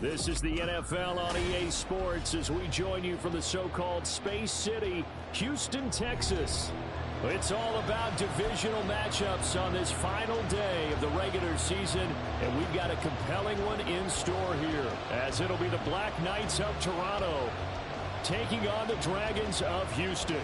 This is the NFL on EA Sports as we join you from the so-called Space City, Houston, Texas. It's all about divisional matchups on this final day of the regular season, and we've got a compelling one in store here, as it'll be the Black Knights of Toronto taking on the Dragons of Houston.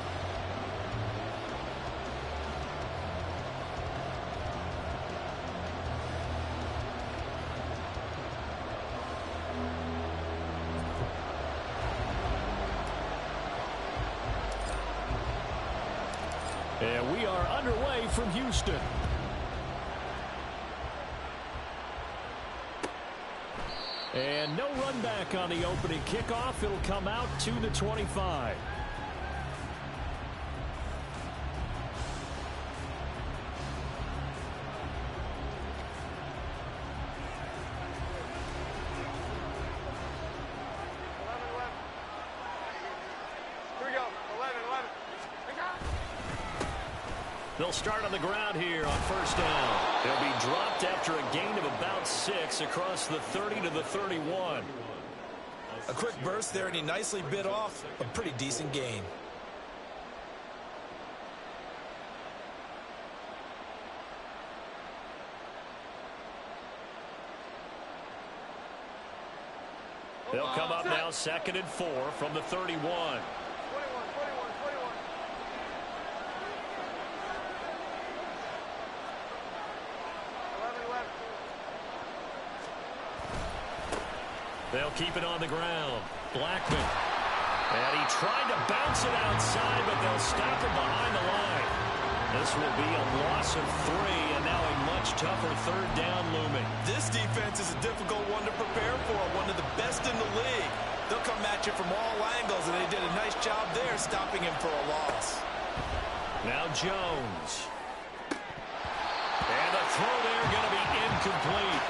And we are underway from Houston. And no run back on the opening kickoff. It'll come out to the 25. They'll start on the ground here on first down. They'll be dropped after a gain of about 6 across the 30 to the 31. A quick burst there, and he nicely bit off a pretty decent gain. They'll come up now 2nd and 4 from the 31. They'll keep it on the ground. Blackman. And he tried to bounce it outside, but they'll stop him behind the line. This will be a loss of 3, and now a much tougher 3rd down looming. This defense is a difficult one to prepare for, one of the best in the league. They'll come at you from all angles, and they did a nice job there stopping him for a loss. Now Jones. And the throw there going to be incomplete.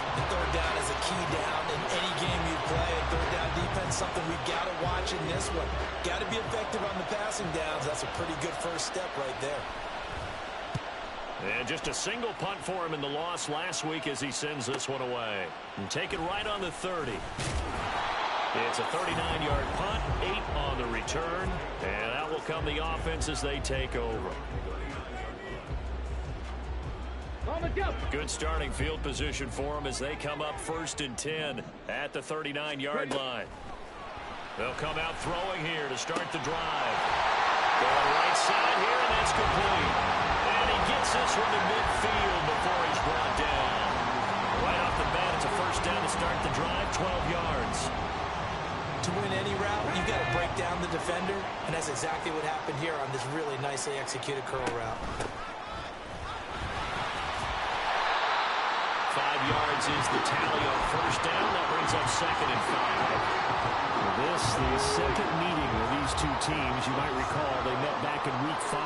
The 3rd down is a key down in any game you play. 3rd down defense, something we've got to watch in this one. Got to be effective on the passing downs. That's a pretty good first step right there. And just a single punt for him in the loss last week as he sends this one away. And take it right on the 30. It's a 39-yard punt, 8 on the return. And out will come the offense as they take over. Good starting field position for them as they come up 1st and 10 at the 39-yard line. They'll come out throwing here to start the drive. Going right side here, and that's complete. And he gets this one to midfield before he's brought down. Right off the bat, it's a 1st down to start the drive, 12 yards. To win any route, you've got to break down the defender, and that's exactly what happened here on this really nicely executed curl route. 5 yards is the tally on 1st down. That brings up 2nd and 5. This, the second meeting of these two teams. You might recall they met back in week 5.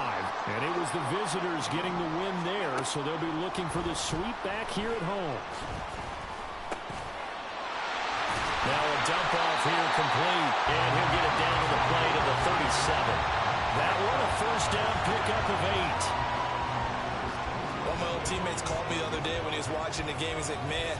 And it was the visitors getting the win there, so they'll be looking for the sweep back here at home. Now a dump off here complete. And he'll get it down to the play to the 37. That one a 1st down pickup of 8. One of my old teammates called me the other day when he was watching the game. He's like, man,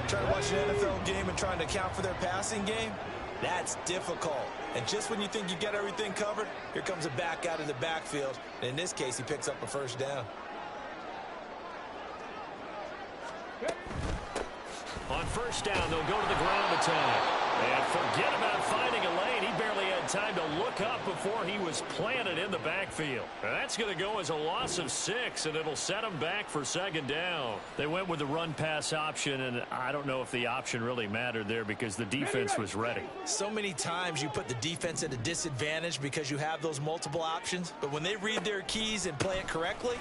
trying to watch an NFL game and trying to account for their passing game, that's difficult. And just when you think you get everything covered, here comes a back out of the backfield. And in this case, he picks up a 1st down. On 1st down, they'll go to the ground attack. And forget about finding a lane. He barely had time to look up before he was planted in the backfield. And that's going to go as a loss of 6, and it'll set him back for 2nd down. They went with the run-pass option, and I don't know if the option really mattered there because the defense was ready. So many times you put the defense at a disadvantage because you have those multiple options, but when they read their keys and play it correctly,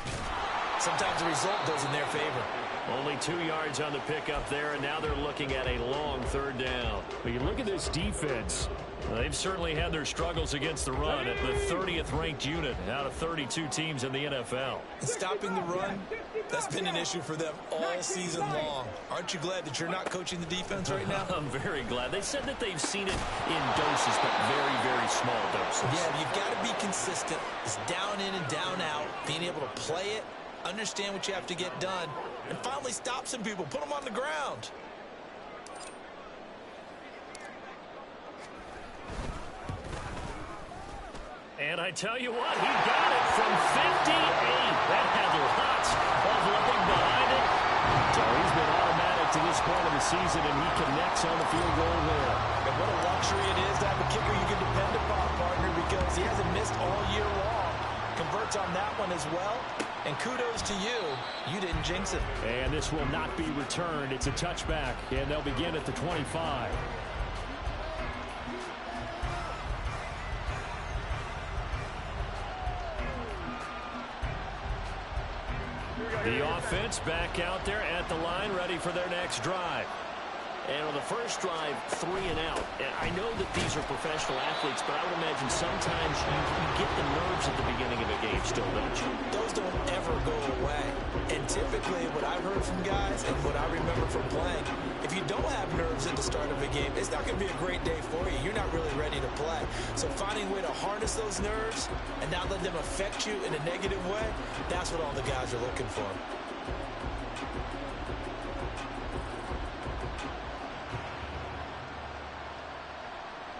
sometimes the result goes in their favor. Only 2 yards on the pickup there, and now they're looking at a long 3rd down. But you look at this defense, they've certainly had their struggles against the run at the 30th ranked unit out of 32 teams in the NFL. And stopping the run, that's been an issue for them all season long. Aren't you glad that you're not coaching the defense right now? I'm very glad. They said that they've seen it in doses, but very, very small doses. Yeah, you've got to be consistent. It's down in and down out, being able to play it, understand what you have to get done, and finally stop some people, put them on the ground. And I tell you what, he got it from 58. That had lots of living behind it. So he's been automatic to this point of the season, and he connects on the field goal there. And what a luxury it is to have a kicker you can depend upon, partner, because he hasn't missed all year long. Converts on that one as well. And kudos to you. You didn't jinx it. And this will not be returned. It's a touchback, and they'll begin at the 25. The offense back out there at the line, ready for their next drive. And on the first drive, 3 and out. And I know that these are professional athletes, but I would imagine sometimes you get the nerves at the beginning of a game still, don't you? Those don't ever go away. And typically what I've heard from guys and what I remember from playing, if you don't have nerves at the start of a game, it's not going to be a great day for you. You're not really ready to play. So finding a way to harness those nerves and not let them affect you in a negative way, that's what all the guys are looking for.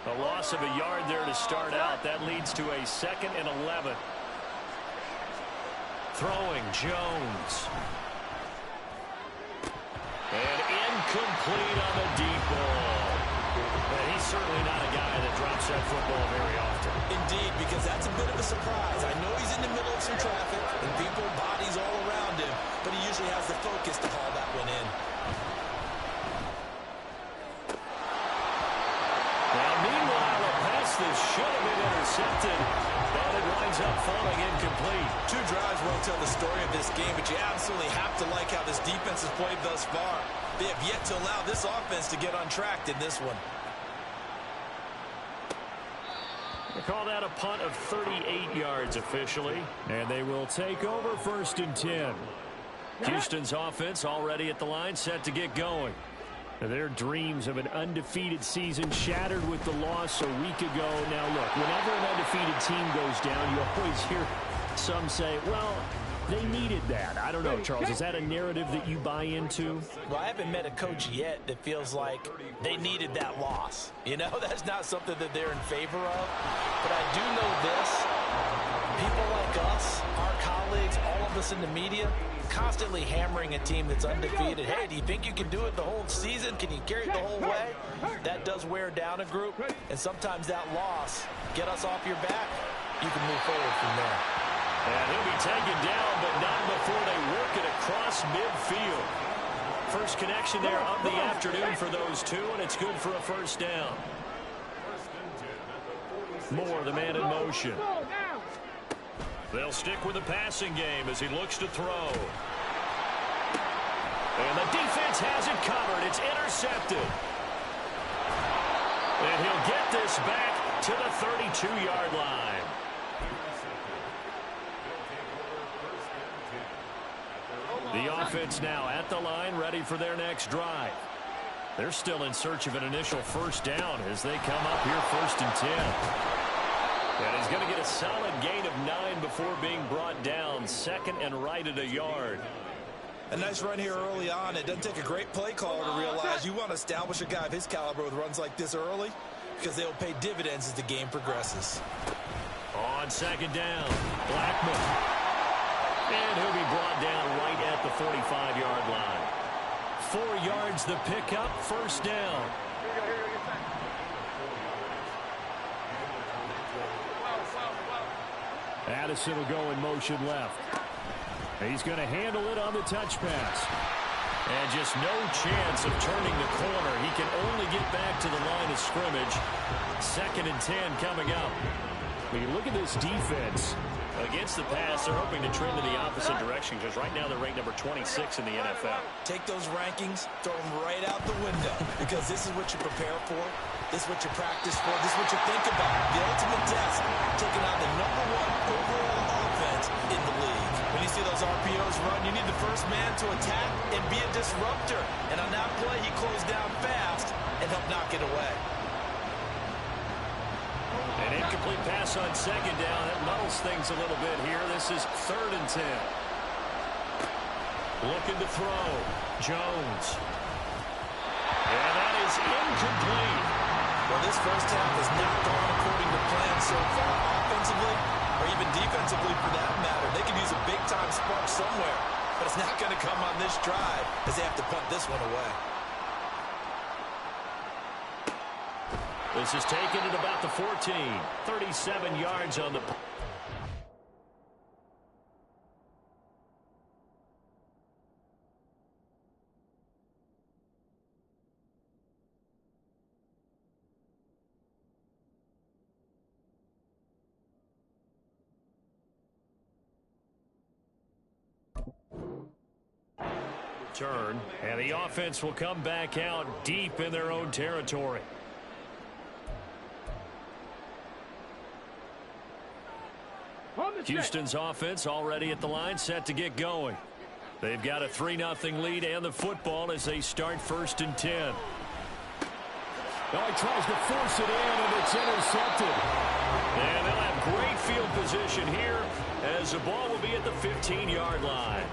A loss of a yard there to start out. That leads to a 2nd and 11. Throwing Jones. And incomplete on the deep ball. And he's certainly not a guy that drops that football very often. Indeed, because that's a bit of a surprise. I know he's in the middle of some traffic and people, bodies all around him, but he usually has the focus to haul that one in. Meanwhile, a pass that should have been intercepted, but it winds up falling incomplete. 2 drives won't tell the story of this game, but you absolutely have to like how this defense has played thus far. They have yet to allow this offense to get untracked in this one. They call that a punt of 38 yards officially, and they will take over 1st and 10. Houston's offense already at the line, set to get going. Their dreams of an undefeated season shattered with the loss a week ago. Now, look, whenever an undefeated team goes down, you always hear some say, well, they needed that. I don't know, Charles. Is that a narrative that you buy into? Well, I haven't met a coach yet that feels like they needed that loss. You know, that's not something that they're in favor of. But I do know this. People like us, our colleagues, all of us in the media, constantly hammering a team that's undefeated. Hey, do you think you can do it the whole season? Can you carry it the whole way? That does wear down a group, and sometimes that loss, get us off your back, you can move forward from there. And he'll be taken down, but not before they work it across midfield. First connection there of the afternoon for those two, and it's good for a 1st down. Moore, the man in motion. They'll stick with the passing game as he looks to throw. And the defense has it covered. It's intercepted. And he'll get this back to the 32-yard line. The offense now at the line, ready for their next drive. They're still in search of an initial 1st down as they come up here 1st and 10. And he's going to get a solid gain of 9 before being brought down. 2nd and right at a yard. A nice run here early on. It doesn't take a great play caller to realize you want to establish a guy of his caliber with runs like this early because they'll pay dividends as the game progresses. On 2nd down, Blackman. And he'll be brought down right at the 45-yard line. 4 yards the pickup, 1st down. Addison will go in motion left. He's going to handle it on the touch pass. And just no chance of turning the corner. He can only get back to the line of scrimmage. 2nd and 10 coming up. When you look at this defense against the pass, they're hoping to trend in the opposite direction because right now they're ranked number 26 in the NFL. Take those rankings, throw them right out the window because this is what you prepare for. This is what you practice for. This is what you think about. The ultimate test, taking out the #1 overall offense in the league. When you see those RPOs run, you need the first man to attack and be a disruptor. And on that play, he closed down fast and helped knock it away. An incomplete pass on 2nd down. That muddles things a little bit here. This is 3rd and 10. Looking to throw. Jones. And that is incomplete. Well, this first half has not gone according to plan so far. Offensively, even defensively for that matter. They could use a big-time spark somewhere, but it's not going to come on this drive as they have to punt this one away. This is taken at about the 14. 37 yards on the... Turn, and the offense will come back out deep in their own territory. Houston's offense already at the line, set to get going. They've got a 3-0 lead and the football as they start 1st and 10. Now he tries to force it in, and it's intercepted. And they'll have great field position here as the ball will be at the 15-yard line.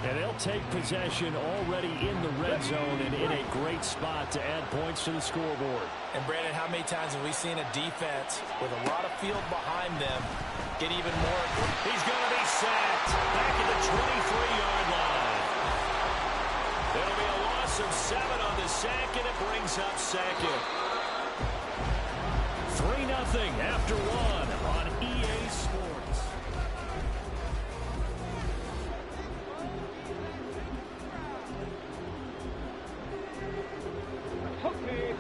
And they'll take possession already in the red zone and in a great spot to add points to the scoreboard. And, Brandon, how many times have we seen a defense with a lot of field behind them get even more? He's going to be sacked back at the 23-yard line. There'll be a loss of 7 on the sack, and it brings up second. 3-0 after 1 on EA Sports.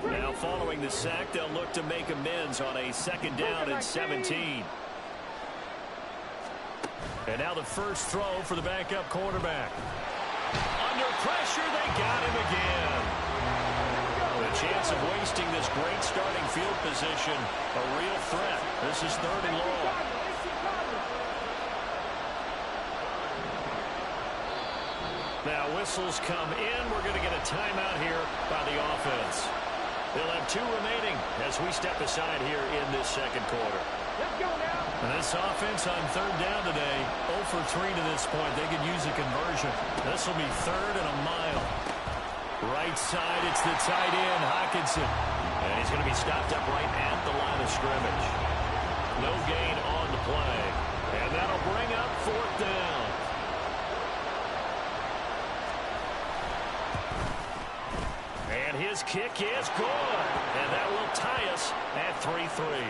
Now following the sack, they'll look to make amends on a 2nd down and 17. And now the first throw for the backup quarterback. Under pressure, they got him again. The chance of wasting this great starting field position, a real threat. This is 3rd and long. Now whistles come in. We're going to get a timeout here by the offense. They'll have 2 remaining as we step aside here in this 2nd quarter. Let's go now. And this offense on 3rd down today, 0 for 3 to this point. They could use a conversion. This will be 3rd and a mile. Right side, it's the tight end, Hockenson. And he's going to be stopped up right at the line of scrimmage. No gain on the play. And that'll bring up 4th down. And his kick is good. And that will tie us at 3-3.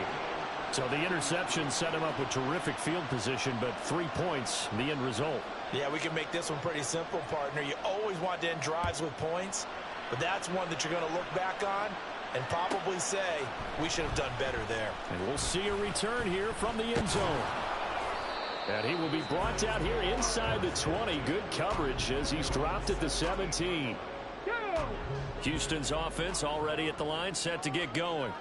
So the interception set him up with terrific field position, but 3 points, the end result. Yeah, we can make this one pretty simple, partner. You always want to end drives with points, but that's one that you're going to look back on and probably say, we should have done better there. And we'll see a return here from the end zone. And he will be brought down here inside the 20. Good coverage as he's dropped at the 17. Houston's offense already at the line, set to get going.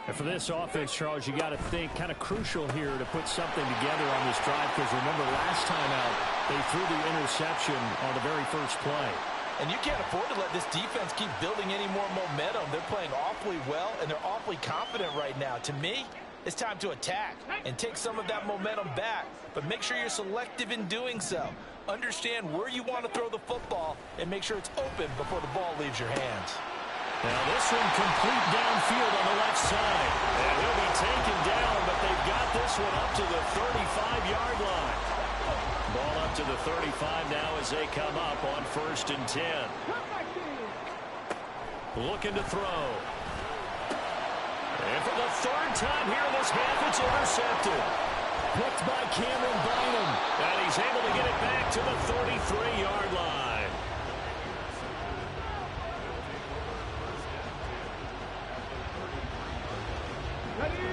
And for this offense, Charles, you got to think kind of crucial here to put something together on this drive, because remember last time out, they threw the interception on the very first play. And you can't afford to let this defense keep building any more momentum. They're playing awfully well, and they're awfully confident right now. To me, it's time to attack and take some of that momentum back, but make sure you're selective in doing so. Understand where you want to throw the football and make sure it's open before the ball leaves your hands. Now this one complete downfield on the left side. And he'll be taken down, but they've got this one up to the 35-yard line. Ball up to the 35 now as they come up on 1st and 10. Looking to throw. And for the 3rd time here in this half, it's intercepted. Picked by Cameron Bynum. And he's able to get it back to the 33-yard line.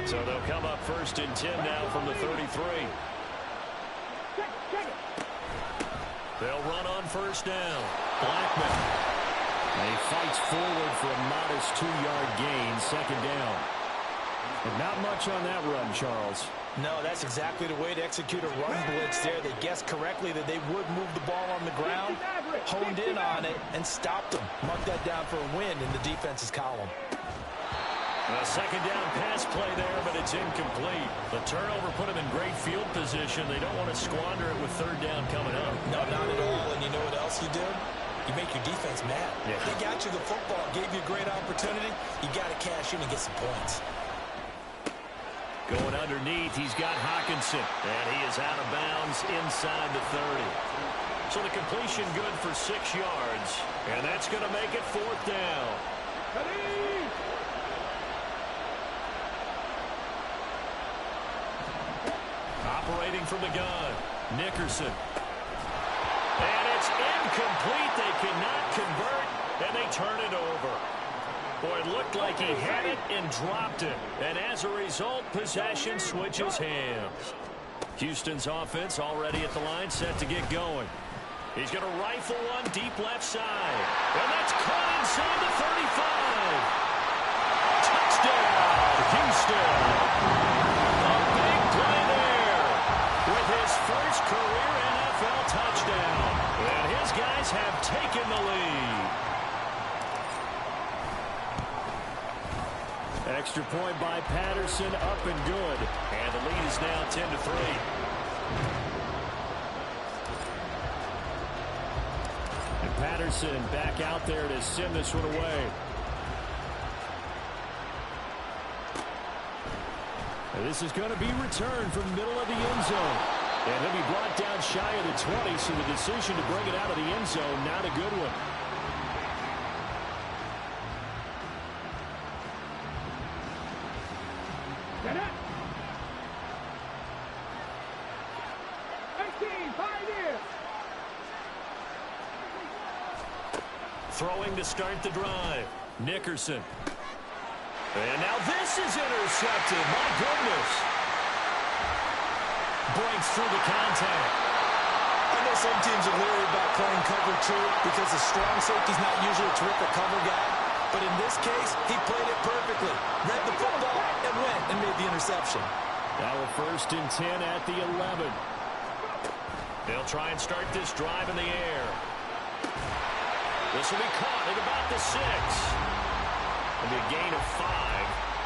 So they'll come up 1st and 10 now from the 33. They'll run on 1st down. Blackman. And he fights forward for a modest 2-yard gain, 2nd down. And not much on that run, Charles. No, that's exactly the way to execute a run blitz there. They guessed correctly that they would move the ball on the ground, honed in on it, and stopped them. Mark that down for a win in the defense's column. A 2nd down pass play there, but it's incomplete. The turnover put them in great field position. They don't want to squander it with 3rd down coming up. No, not at all. And you know what else you do? You make your defense mad. Yeah. They got you the football, gave you a great opportunity. You got to cash in and get some points. Going underneath, he's got Hawkinson. And he is out of bounds inside the 30. So the completion good for 6 yards. And that's going to make it 4th down. Operating from the gun, Nickerson. And it's incomplete. They cannot convert, and they turn it over. Boy, it looked like he had it and dropped it. And as a result, possession switches hands. Houston's offense already at the line, set to get going. He's going to rifle one deep left side. And that's caught inside the 35. Touchdown, Houston. A big play there with his first career NFL touchdown. And his guys have taken the lead. Extra point by Patterson, up and good. And the lead is now 10-3. And Patterson back out there to send this one away. And this is going to be returned from the middle of the end zone. And he'll be brought down shy of the 20, so the decision to bring it out of the end zone, not a good one. Throwing to start the drive, Nickerson. And now this is intercepted. My goodness. Breaks through the contact. I know some teams are leery about playing cover 2 because the strong safety's not usually a terrific cover guy. But in this case, he played it perfectly. Read the football and went and made the interception. Now a 1st and 10 at the 11. They'll try and start this drive in the air. This will be caught at about the 6. It'll be a gain of 5,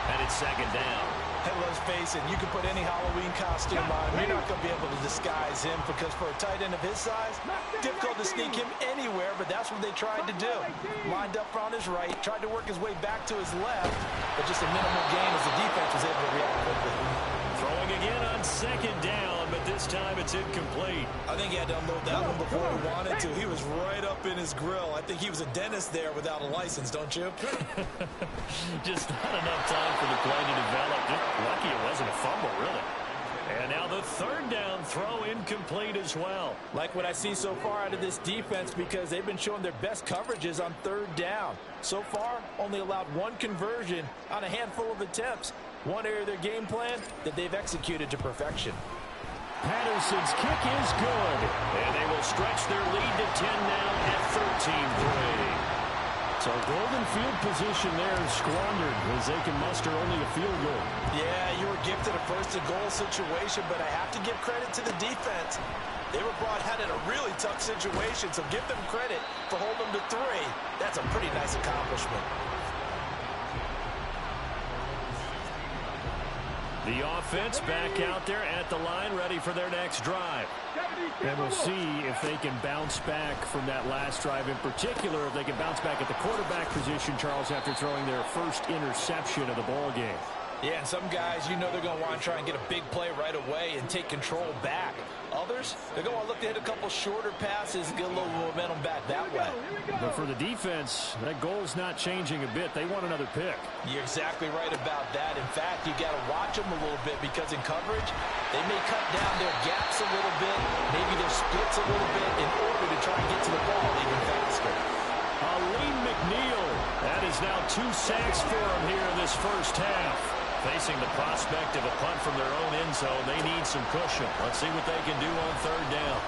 and it's 2nd down. Hey, let's face it, you can put any Halloween costume on him. You're not going to be able to disguise him because for a tight end of his size, difficult to sneak him anywhere, but that's what they tried to do. Lined up on his right, tried to work his way back to his left, but just a minimal gain as the defense was able to react quickly. Throwing again on 2nd down, but this time it's incomplete. I think he had to unload that one before he wanted to. He was right up in his grill. I think he was a dentist there without a license, don't you? Just not enough time for the play to develop. Just lucky it wasn't a fumble, really. And now the 3rd down throw incomplete as well. Like what I see so far out of this defense because they've been showing their best coverages on 3rd down. So far, only allowed 1 conversion on a handful of attempts. One area of their game plan that they've executed to perfection. Patterson's kick is good. And they will stretch their lead to 10 now at 13-3. So golden field position there squandered as they can muster only a field goal. Yeah, you were gifted a 1st and goal situation, but I have to give credit to the defense. They were brought out in a really tough situation, so give them credit for holding them to 3. That's a pretty nice accomplishment. The offense back out there at the line, ready for their next drive. And we'll see if they can bounce back from that last drive in particular, if they can bounce back at the quarterback position, Charles, after throwing their first interception of the ball game. Yeah, and some guys, you know they're going to want to try and get a big play right away and take control back. Others, they're going to look to hit a couple shorter passes and get a little momentum back that way. But for the defense, that goal's not changing a bit. They want another pick. You're exactly right about that. In fact, you got to watch them a little bit because in coverage, they may cut down their gaps a little bit, maybe their splits a little bit in order to try and get to the ball even faster. Aleem McNeil. That is now 2 sacks for him here in this first half. Facing the prospect of a punt from their own end zone, they need some cushion. Let's see what they can do on 3rd down.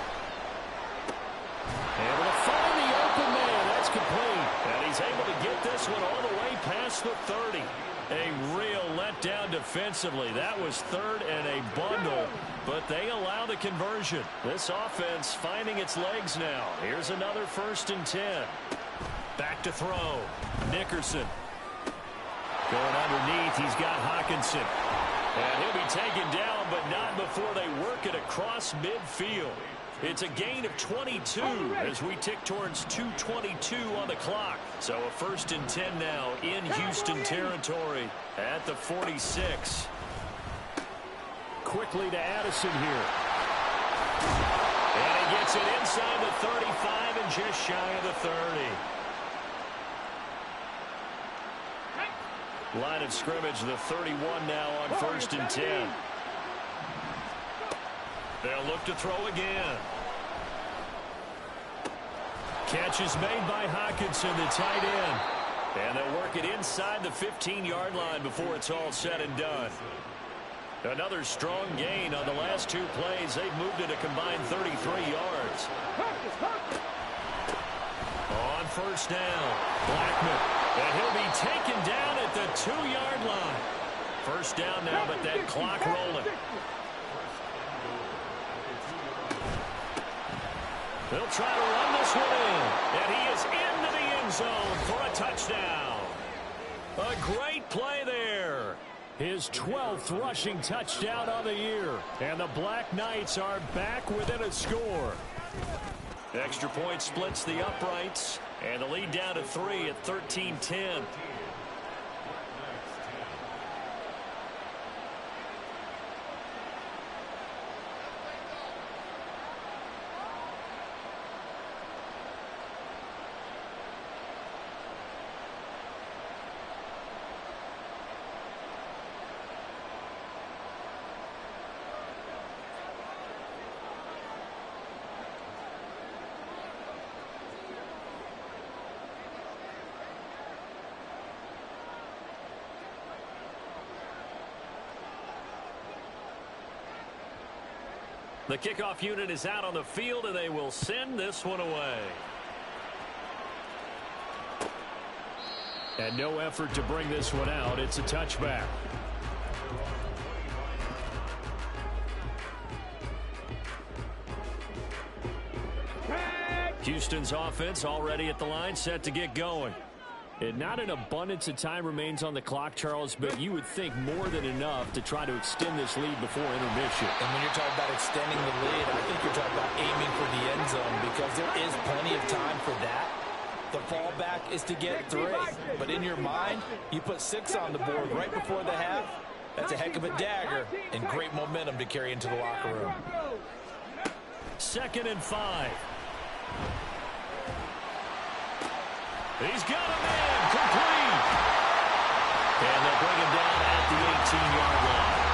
Able to find the open man. That's complete. And he's able to get this one all the way past the 30. A real letdown defensively. That was 3rd and a bundle, but they allow the conversion. This offense finding its legs now. Here's another 1st and 10. Back to throw. Nickerson. Going underneath, he's got Hawkinson. And he'll be taken down, but not before they work it across midfield. It's a gain of 22 as we tick towards 2:22 on the clock. So a 1st and 10 now in Houston territory at the 46. quickly to Addison here. And he gets it inside the 35 and just shy of the 30. Line of scrimmage, the 31 now on 1st and 10. They'll look to throw again. Catch is made by Hawkinson, the tight end. And they'll work it inside the 15-yard line before it's all said and done. Another strong gain on the last 2 plays. They've moved it a combined 33 yards. On 1st down, Blackman. And he'll be taken down at the 2-yard line. 1st down now, but that clock rolling. They'll try to run this one in. And he is into the end zone for a touchdown. A great play there. His 12th rushing touchdown on the year. And the Black Knights are back within a score. Extra point splits the uprights. And the lead down to 3 at 13-10. The kickoff unit is out on the field, and they will send this one away. And no effort to bring this one out. It's a touchback. Houston's offense already at the line, set to get going. And not an abundance of time remains on the clock, Charles, but you would think more than enough to try to extend this lead before intermission. And when you're talking about extending the lead, I think you're talking about aiming for the end zone because there is plenty of time for that. The fallback is to get 3. But in your mind, you put 6 on the board right before the half. That's a heck of a dagger and great momentum to carry into the locker room. 2nd and 5. He's got a man complete. And they'll bring him down at the 18-yard line.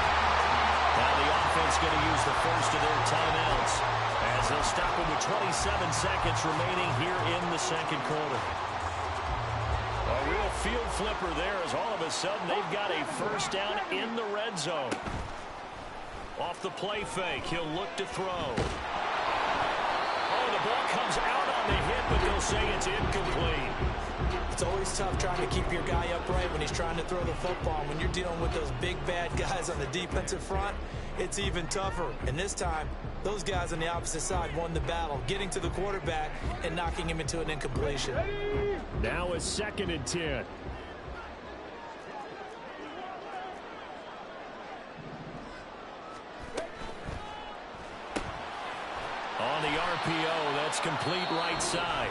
Now the offense going to use the first of their timeouts as they'll stop him with 27 seconds remaining here in the 2nd quarter. A real field flipper there as all of a sudden they've got a 1st down in the red zone. Off the play fake, he'll look to throw. Oh, the ball comes out on the hit, but they'll say it's incomplete. It's always tough trying to keep your guy upright when he's trying to throw the football. When you're dealing with those big, bad guys on the defensive front, it's even tougher. And this time, those guys on the opposite side won the battle, getting to the quarterback and knocking him into an incompletion. Now a 2nd and 10. On the RPO, that's complete right side.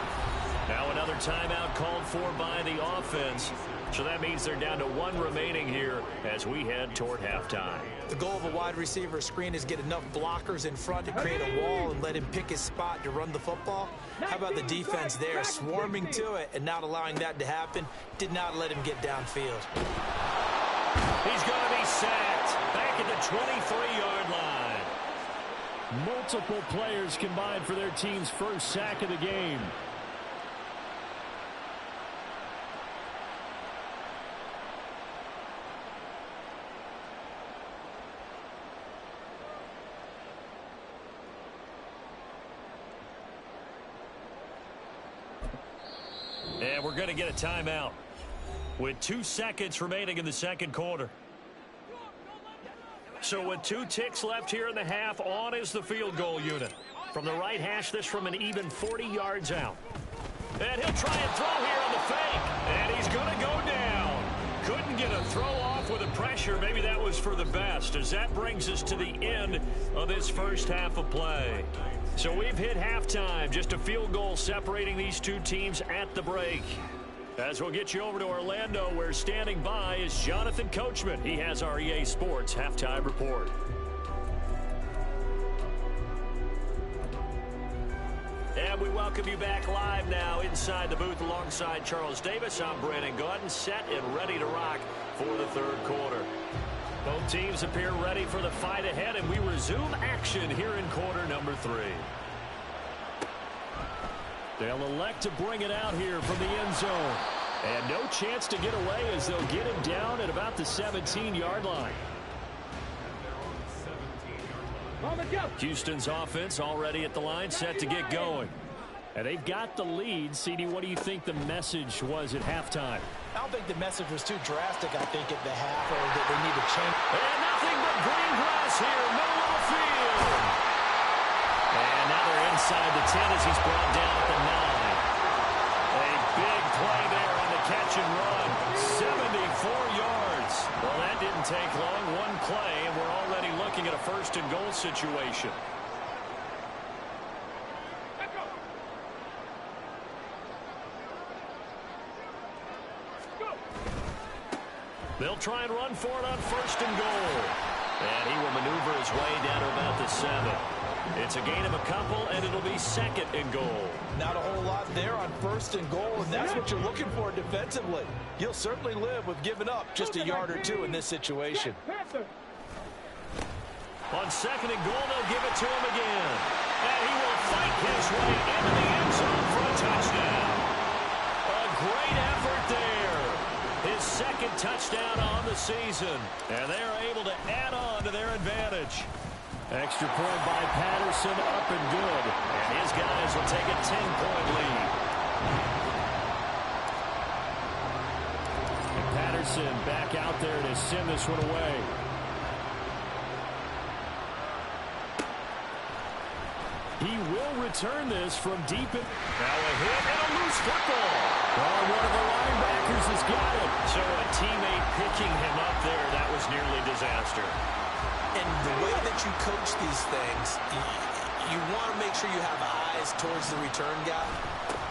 Now another timeout called for by the offense. So that means they're down to 1 remaining here as we head toward halftime. The goal of a wide receiver screen is get enough blockers in front to create a wall and let him pick his spot to run the football. How about the defense there, swarming to it and not allowing that to happen? Did not let him get downfield. He's going to be sacked back at the 23-yard line. Multiple players combined for their team's first sack of the game. And we're going to get a timeout with 2 seconds remaining in the 2nd quarter. So with 2 ticks left here in the half, on is the field goal unit. From the right hash, this from an even 40 yards out. And he'll try and throw here on the fake. And he's going to go down. Couldn't get a throw off with the pressure. Maybe that was for the best, as that brings us to the end of this first half of play. So we've hit halftime. Just a field goal separating these 2 teams at the break. As we'll get you over to Orlando, where standing by is Jonathan Coachman. He has our EA Sports halftime report. And we welcome you back live now inside the booth alongside Charles Davis. I'm Brandon Gaudin, set and ready to rock for the third quarter. Both teams appear ready for the fight ahead, and we resume action here in quarter number 3. They'll elect to bring it out here from the end zone. And no chance to get away as they'll get him down at about the 17-yard line. Houston's offense already at the line, set to get going. And they've got the lead. CD, what do you think the message was at halftime? I don't think the message was too drastic, I think, at the half, or that they need to change. And nothing but green grass here, middle of the field. And now they're inside the 10 as he's brought down at the 9. A big play there on the catch and run. 74 yards. Well, that didn't take long. One play, and we're already looking at a first and goal situation. They'll try and run for it on first and goal. And he will maneuver his way down to about the 7. It's a gain of a couple, and it'll be second and goal. Not a whole lot there on first and goal, and that's what you're looking for defensively. You'll certainly live with giving up just a yard or two in this situation. On second and goal, they'll give it to him again. And he will fight his way into the end zone for a touchdown. A great effort there. His second touchdown on the season. And they are able to add on to their advantage. Extra point by Patterson, up and good. And his guys will take a 10-point lead. And Patterson back out there to send this one away. He will return this from deep in. Now a hit and a loose football. Oh, one of the linebackers has got it. So a teammate picking him up there, that was nearly disaster. And the way that you coach these things, you want to make sure you have eyes towards the return guy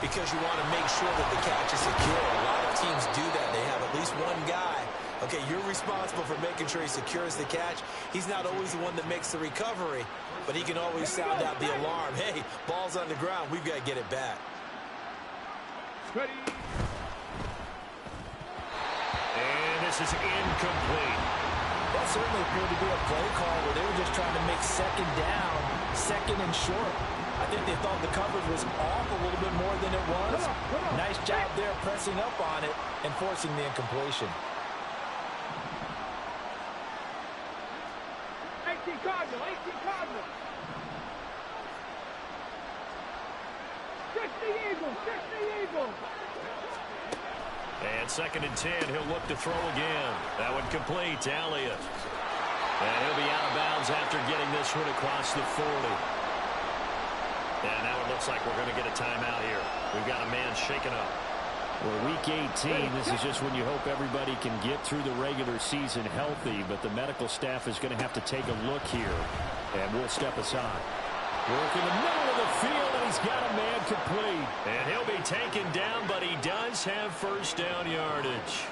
because you want to make sure that the catch is secure. A lot of teams do that. They have at least one guy. Okay, you're responsible for making sure he secures the catch. He's not always the one that makes the recovery, but he can always sound out the alarm. Hey, ball's on the ground. We've got to get it back. Ready. And this is incomplete. That certainly appeared to be a play call where they were just trying to make second down, second and short. I think they thought the coverage was off a little bit more than it was. Nice job there pressing up on it and forcing the incompletion. 18 Cardinal, 18 Cardinal. 60 Eagles, 60 Eagles. And second and 10, he'll look to throw again. That one complete to Elliott. And he'll be out of bounds after getting this one across the 40. And now it looks like we're going to get a timeout here. We've got a man shaken up. Well, week 18, this is just when you hope everybody can get through the regular season healthy, but the medical staff is going to have to take a look here, and we'll step aside. Work in the middle of the field, and he's got a man complete. And he'll be taken down, but he does have first down yardage.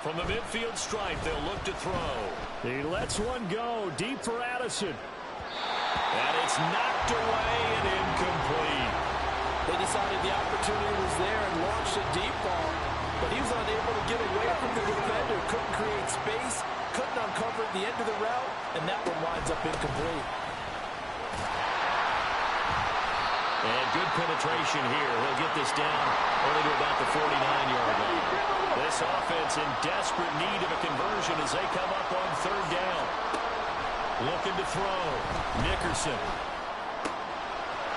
From the midfield stripe, they'll look to throw. He lets one go deep for Addison. And it's knocked away and incomplete. They decided the opportunity was there and launched a deep ball, but he was unable to get away from the defender, couldn't create space, couldn't uncover the end of the route, and that one winds up incomplete. And good penetration here. He'll get this down only to about the 49-yard line. This offense in desperate need of a conversion as they come up on third down. Looking to throw. Nickerson.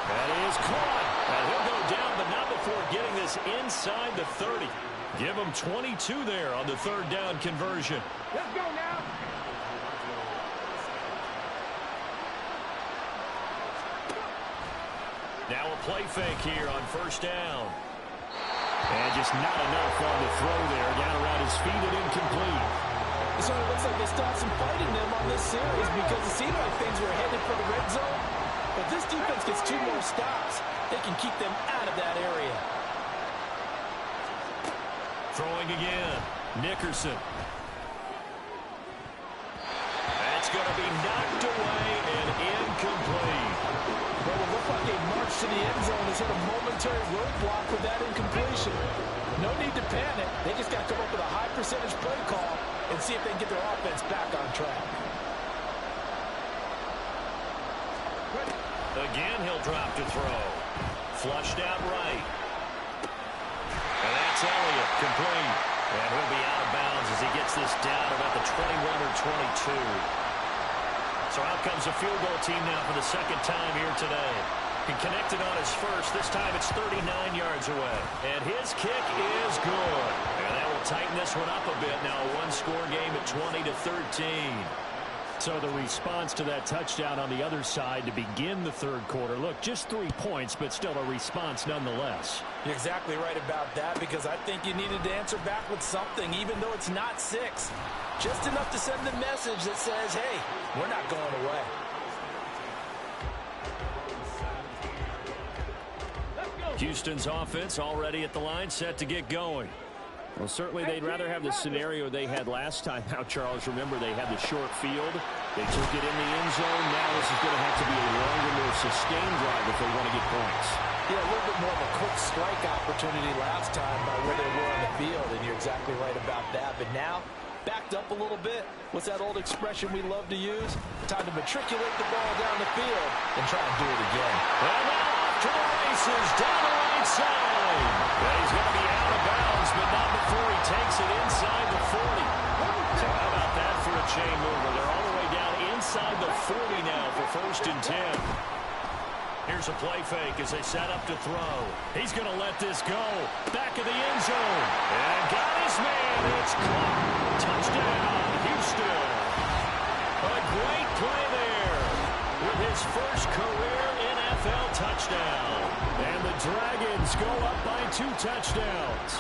That is caught. And he'll go down, but not before getting this inside the 30. Give him 22 there on the third down conversion. Let's go now. Now a play fake here on first down. And just not enough on the throw there. Down around his feet and incomplete. It sort of looks like they stopped some fighting them on this series because it seemed like things were headed for the red zone. But this defense gets 2 more stops. They can keep them out of that area. Throwing again. Nickerson. going to be knocked away and incomplete. Well, it looked like a march to the end zone has hit a momentary roadblock with that incompletion. No need to panic. They just got to come up with a high percentage play call and see if they can get their offense back on track. Again, he'll drop to throw. Flushed out right. And that's Elliott, complete. And he'll be out of bounds as he gets this down about the 21 or 22. So out comes a field goal team now for the second time here today. He connected on his first. This time it's 39 yards away. And his kick is good. And that will tighten this one up a bit. Now a one-score game at 20-13. So the response to that touchdown on the other side to begin the third quarter. Look, just 3 points, but still a response nonetheless. You're exactly right about that, because I think you needed to answer back with something, even though it's not 6. Just enough to send the message that says, hey, we're not going away. Houston's offense already at the line, set to get going. Well, certainly they'd rather have the scenario they had last time out, Charles. Remember, they had the short field. They took it in the end zone. Now this is going to have to be a longer, more sustained drive if they want to get points. Yeah, a little bit more of a quick strike opportunity last time by where they were on the field, and you're exactly right about that. But now, backed up a little bit. What's that old expression we love to use? Time to matriculate the ball down the field and try and do it again. And now off to the races, down the right side. Well, he's going to be out of bounds, but not before he takes it inside the 40. So how about that for a chain mover? They're all the way down inside the 40 now for 1st and 10. Here's a play fake as they set up to throw. He's going to let this go. Back of the end zone. And got his man. It's caught. Touchdown, Houston. A great play there with his first career NFL touchdown. And the Dragons go up by 2 touchdowns.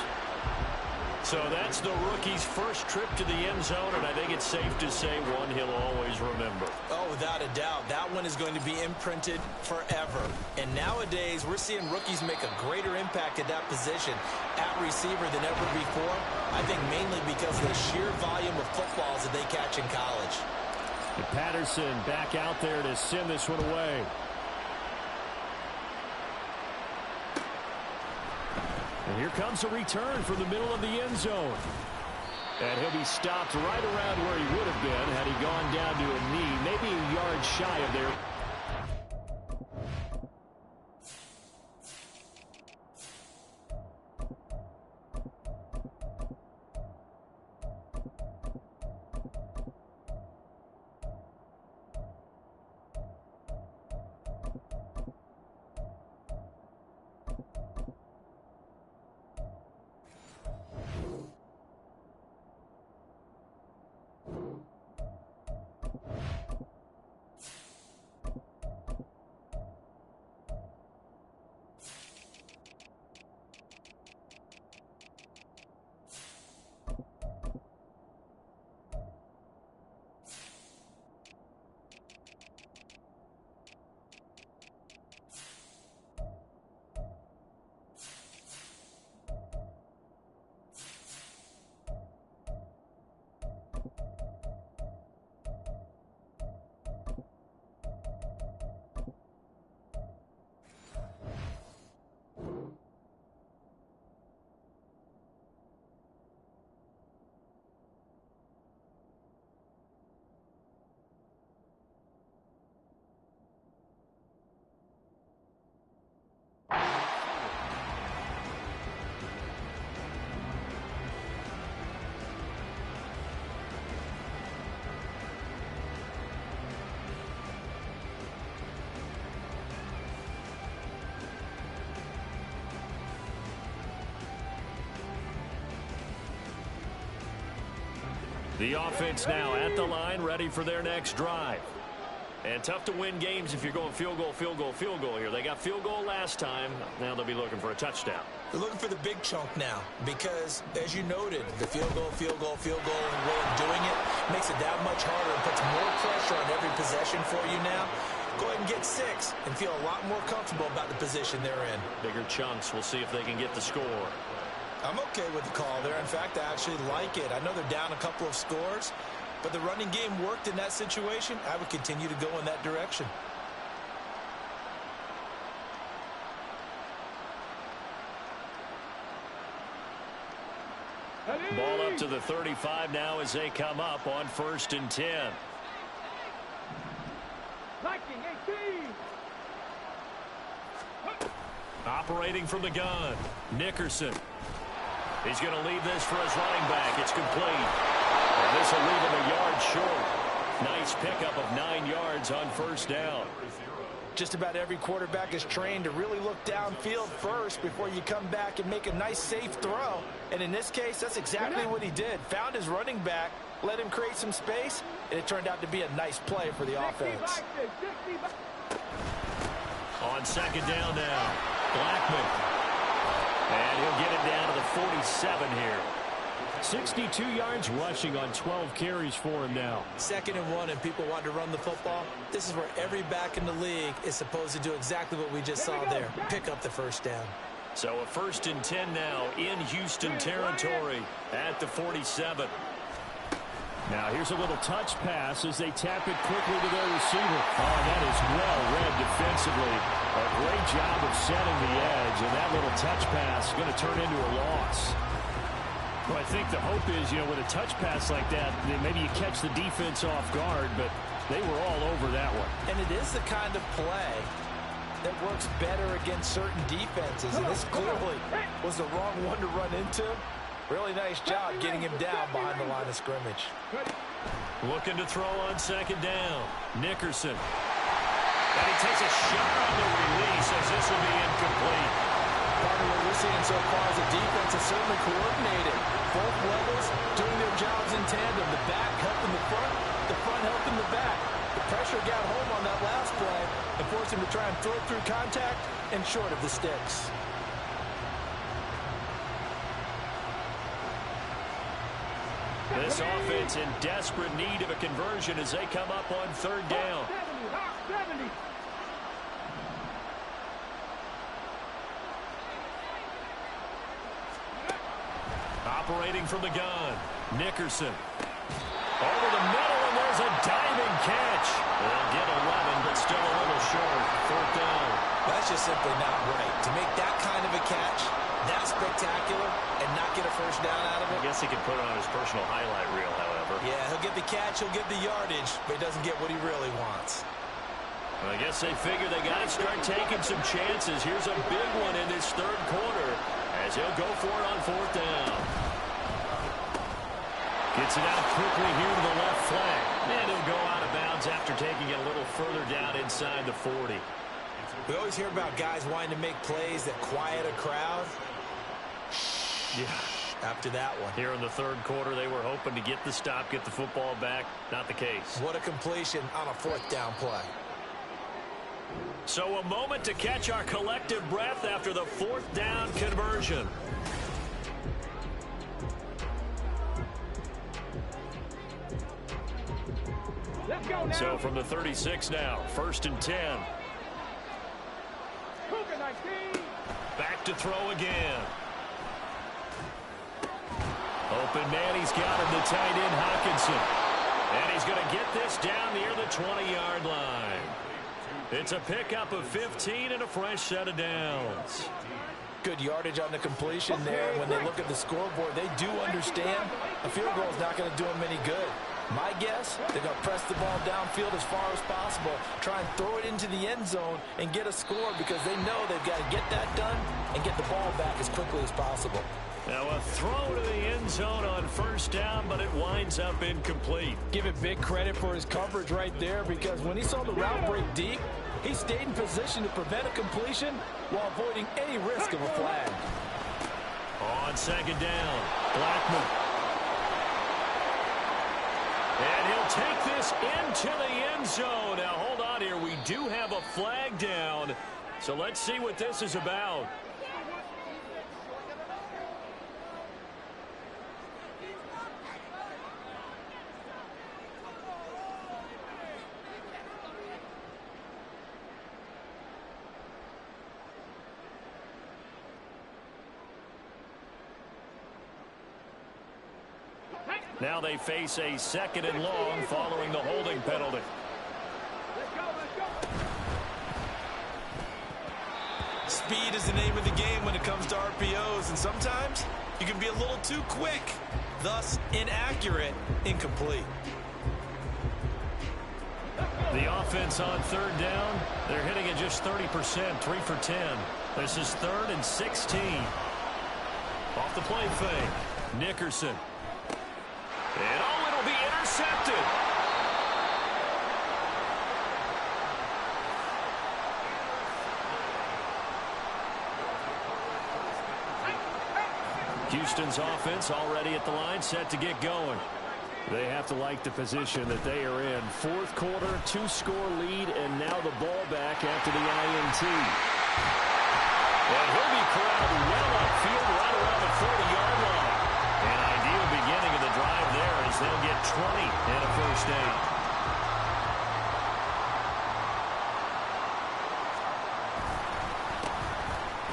So that's the rookie's first trip to the end zone, and I think it's safe to say one he'll always remember. Oh, without a doubt. That one is going to be imprinted forever. And nowadays, we're seeing rookies make a greater impact at that position at receiver than ever before. I think mainly because of the sheer volume of footballs that they catch in college. And Patterson back out there to send this one away. And here comes a return from the middle of the end zone. And he'll be stopped right around where he would have been had he gone down to a knee, maybe a yard shy of there. The offense now at the line, ready for their next drive. And tough to win games if you're going field goal, field goal, field goal here. They got field goal last time. Now they'll be looking for a touchdown. They're looking for the big chunk now because, as you noted, the field goal, field goal, field goal, and way of doing it makes it that much harder and puts more pressure on every possession for you now. Go ahead and get 6 and feel a lot more comfortable about the position they're in. Bigger chunks. We'll see if they can get the score. I'm okay with the call there. In fact, I actually like it. I know they're down a couple of scores, but the running game worked in that situation. I would continue to go in that direction. Ball up to the 35 now as they come up on 1st and 10. Operating from the gun, Nickerson. He's going to leave this for his running back. It's complete. And this will leave him a yard short. Nice pickup of 9 yards on 1st down. Just about every quarterback is trained to really look downfield first before you come back and make a nice, safe throw. And in this case, that's exactly what he did. Found his running back, let him create some space, and it turned out to be a nice play for the offense. On 2nd down now, Blackman. And he'll get it down to the 47 here. 62 yards rushing on 12 carries for him now. 2nd and 1, and people want to run the football. This is where every back in the league is supposed to do exactly what we just saw there. Pick up the 1st down. So a 1st and 10 now in Houston territory at the 47. Now here's a little touch pass as they tap it quickly to their receiver. Oh, that is well read defensively. A great job of setting the edge, and that little touch pass is going to turn into a loss. Well, I think the hope is, with a touch pass like that, maybe you catch the defense off guard, but they were all over that one. And it is the kind of play that works better against certain defenses, and this clearly was the wrong one to run into. Really nice job getting him down behind the line of scrimmage. Looking to throw on 2nd down. Nickerson. And he takes a shot on the release as this will be incomplete. Part of what we're seeing so far is the defense is certainly coordinated. Both levels doing their jobs in tandem. The back helping the front helping the back. The pressure got home on that last play and forced him to try and throw through contact and short of the sticks. This offense in desperate need of a conversion as they come up on 3rd down. Operating from the gun, Nickerson. Over the middle, and there's a diving catch. They'll get 11, but still a little short. 4th down. That's just simply not right. To make that kind of a catch, that spectacular, and not get a 1st down out of it. I guess he could put it on his personal highlight reel, however. Yeah, he'll get the catch, he'll get the yardage, but he doesn't get what he really wants. Well, I guess they figure they got to start taking some chances. Here's a big one in this 3rd quarter as he'll go for it on 4th down. Gets it out quickly here to the left flank. And he'll go out of bounds after taking it a little further down inside the 40. We always hear about guys wanting to make plays that quiet a crowd. Yeah. After that one. Here in the 3rd quarter, they were hoping to get the stop, get the football back. Not the case. What a completion on a 4th down play. So a moment to catch our collective breath after the 4th down conversion. Let's go now. So from the 36 now, 1st and 10. Back to throw again. Open man, he's got him, the tight end Hawkinson. And he's going to get this down near the 20-yard line. It's a pickup of 15 and a fresh set of downs. Good yardage on the completion there. When they look at the scoreboard, they do understand a field goal is not going to do them any good. My guess, they're going to press the ball downfield as far as possible, try and throw it into the end zone and get a score because they know they've got to get that done and get the ball back as quickly as possible. Now a throw to the end zone on 1st down, but it winds up incomplete. Give it big credit for his coverage right there because when he saw the route break deep, he stayed in position to prevent a completion while avoiding any risk of a flag. On 2nd down, Blackman. And he'll take this into the end zone. Now, hold on here. We do have a flag down. So let's see what this is about. Now they face a 2nd and long following the holding penalty. Speed is the name of the game when it comes to RPOs, and sometimes you can be a little too quick, thus inaccurate, incomplete. The offense on 3rd down, they're hitting it just 30%, 3 for 10. This is 3rd and 16. Off the play fake, Nickerson. And it'll be intercepted. Houston's offense already at the line, set to get going. They have to like the position that they are in. 4th quarter, 2-score lead, and now the ball back after the INT. And he'll be corralled well upfield right around the 40-yard line. An ideal beginning of the drive there as they'll get 20 and a first down.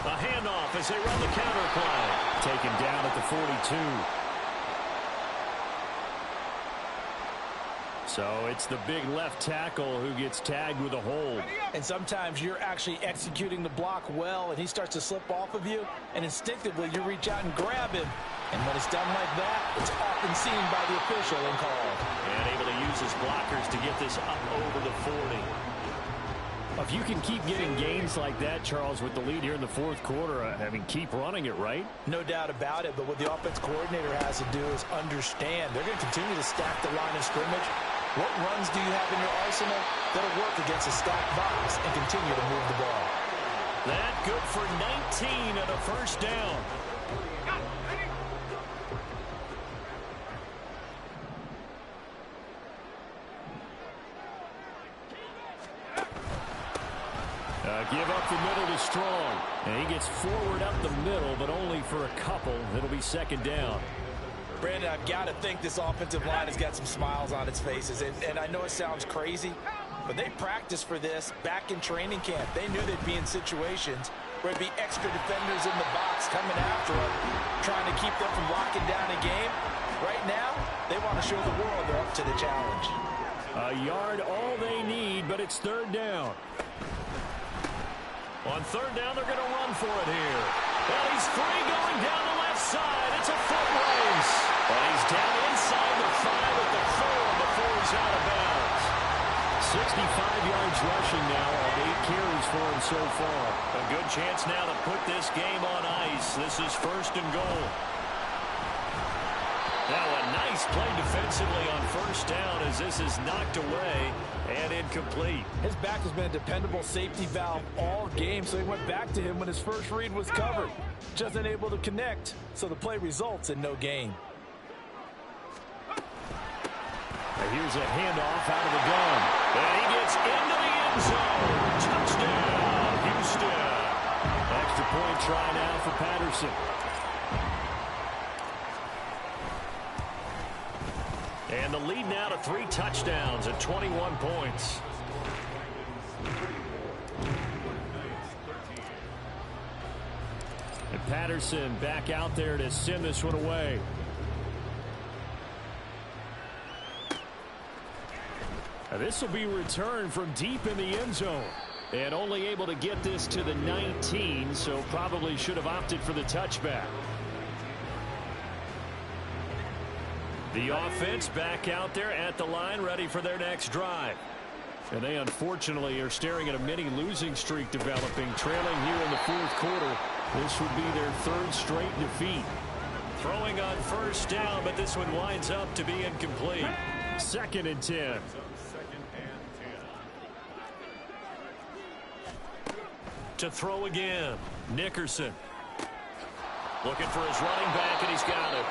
A handoff as they run the counter play. Taken down at the 42. So it's the big left tackle who gets tagged with a hold. And sometimes you're actually executing the block well, and he starts to slip off of you, and instinctively you reach out and grab him. And when it's done like that, it's often seen by the official and called. And able to use his blockers to get this up over the 40. If you can keep getting gains like that, Charles, with the lead here in the 4th quarter, I mean, keep running it, right? No doubt about it, but what the offense coordinator has to do is understand they're going to continue to stack the line of scrimmage. What runs do you have in your arsenal that'll work against a stacked box and continue to move the ball? That good for 19 and a first down. Give up the middle to Strong. And he gets forward up the middle, but only for a couple. It'll be 2nd down. Brandon, I've got to think this offensive line has got some smiles on its faces. And I know it sounds crazy, but they practiced for this back in training camp. They knew they'd be in situations where there'd be extra defenders in the box coming after them, trying to keep them from locking down a game. Right now, they want to show the world they're up to the challenge. A yard all they need, but it's 3rd down. On 3rd down, they're going to run for it here. Well, he's free going down the left side. It's a foot race. But he's down inside the 5 at the 4 before he's out of bounds. 65 yards rushing now on 8 carries for him so far. A good chance now to put this game on ice. This is 1st and goal. Now a nice play defensively on 1st down as this is knocked away and incomplete. His back has been a dependable safety valve all game, so he went back to him when his first read was covered. Just unable to connect, so the play results in no gain. Here's a handoff out of the gun. And he gets into the end zone. Touchdown, Houston. Extra point try now for Patterson. And the lead now to 3 touchdowns at 21 points. And Patterson back out there to send this one away. This will be returned from deep in the end zone. And only able to get this to the 19, so probably should have opted for the touchback. The offense back out there at the line, ready for their next drive. And they unfortunately are staring at a mini losing streak developing, trailing here in the 4th quarter. This would be their 3rd straight defeat. Throwing on 1st down, but this one winds up to be incomplete. 2nd and 10. To throw again, Nickerson. Looking for his running back, and he's got it.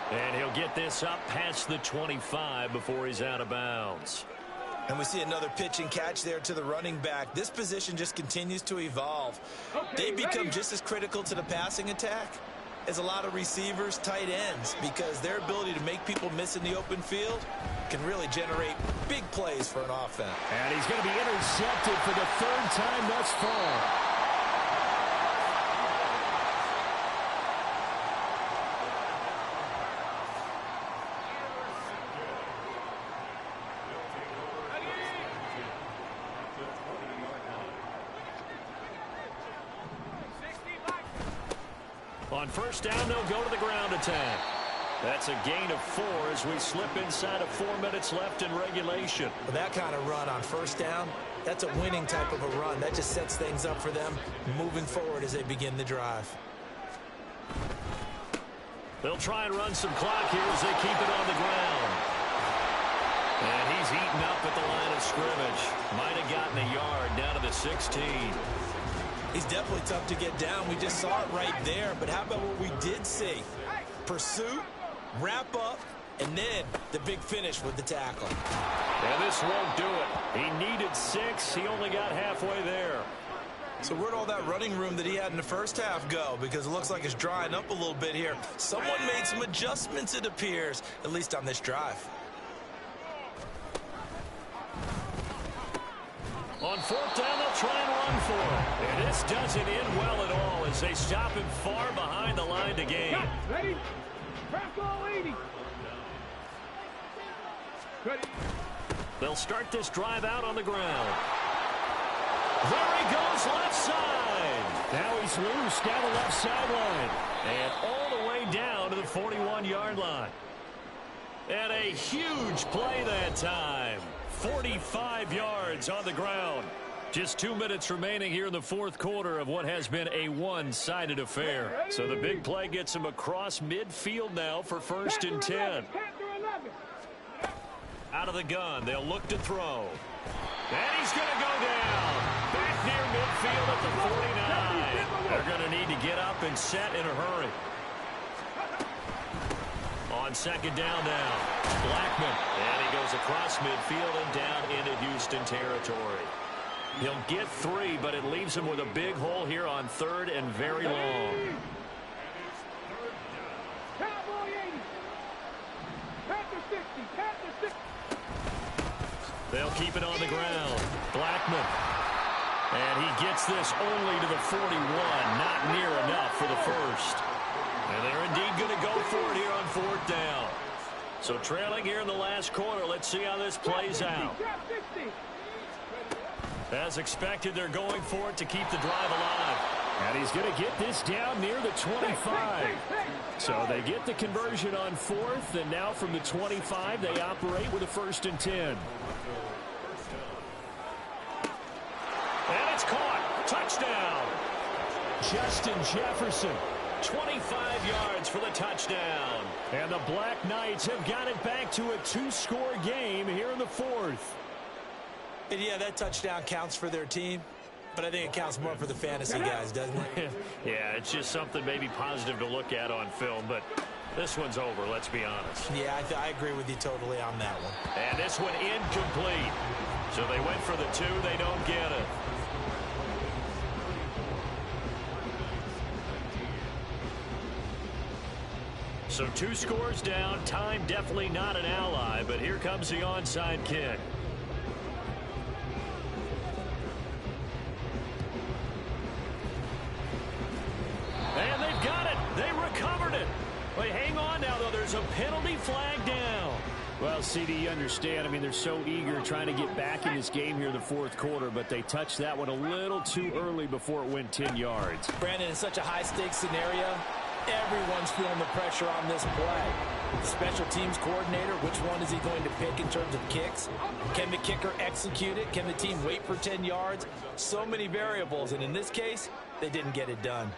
And he'll get this up past the 25 before he's out of bounds. And we see another pitch and catch there to the running back. This position just continues to evolve. They become just as critical to the passing attack as a lot of receivers, tight ends, because their ability to make people miss in the open field can really generate big plays for an offense. And he's going to be intercepted for the 3rd time thus far. On first down, they'll go to the ground attack. That's a gain of 4 as we slip inside of 4 minutes left in regulation. With that kind of run on first down, that's a winning type of a run. That just sets things up for them moving forward as they begin the drive. They'll try and run some clock here as they keep it on the ground. And he's eaten up at the line of scrimmage. Might have gotten a yard down to the 16. He's definitely tough to get down. We just saw it right there. But how about what we did see? Pursuit, wrap up, and then the big finish with the tackle. And this won't do it. He needed 6. He only got halfway there. So where'd all that running room that he had in the first half go? Because it looks like it's drying up a little bit here. Someone made some adjustments, it appears, at least on this drive. On fourth down, they'll try and run for it. And this doesn't end well at all as they stop him far behind the line to gain. Ready? Press all 80. Ready. They'll start this drive out on the ground. There he goes, left side. Now he's loose down the left sideline. And all the way down to the 41-yard line. And a huge play that time. 45 yards on the ground. Just 2 minutes remaining here in the fourth quarter of what has been a one-sided affair. So the big play gets him across midfield now for first and 10. Out of the gun, they'll look to throw. And he's going to go down. Back near midfield at the 49. They're going to need to get up and set in a hurry. On second down now, Blackman. And he goes across midfield and down into Houston territory. He'll get 3, but it leaves him with a big hole here on third and very long. Cowboy 80. Panther 60. Panther 60. They'll keep it on the ground. Blackman. And he gets this only to the 41. Not near enough for the first. And they're indeed going to go for it here on fourth down. So trailing here in the last quarter. Let's see how this plays out. As expected, they're going for it to keep the drive alive. And he's going to get this down near the 25. So they get the conversion on fourth, and now from the 25, they operate with a first and 10. And it's caught. Touchdown. Justin Jefferson. 25 yards for the touchdown. And the Black Knights have got it back to a 2-score game here in the fourth. And yeah, that touchdown counts for their team, but I think it counts more for the fantasy guys, doesn't it? Yeah, it's just something maybe positive to look at on film, but this one's over, let's be honest. Yeah, I agree with you totally on that one. And this one incomplete. So they went for the 2, they don't get it. So 2 scores down, time definitely not an ally, but here comes the onside kick. And they've got it. They recovered it. Wait, hang on now, though. There's a penalty flag down. Well, CD, you understand. I mean, they're so eager trying to get back in this game here in the fourth quarter, but they touched that one a little too early before it went 10 yards. Brandon, in such a high-stakes scenario, everyone's feeling the pressure on this play. The special teams coordinator, which one is he going to pick in terms of kicks? Can the kicker execute it? Can the team wait for 10 yards? So many variables, and in this case, they didn't get it done.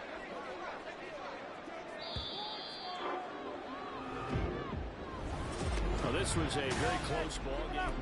Well, this was a very close ball game.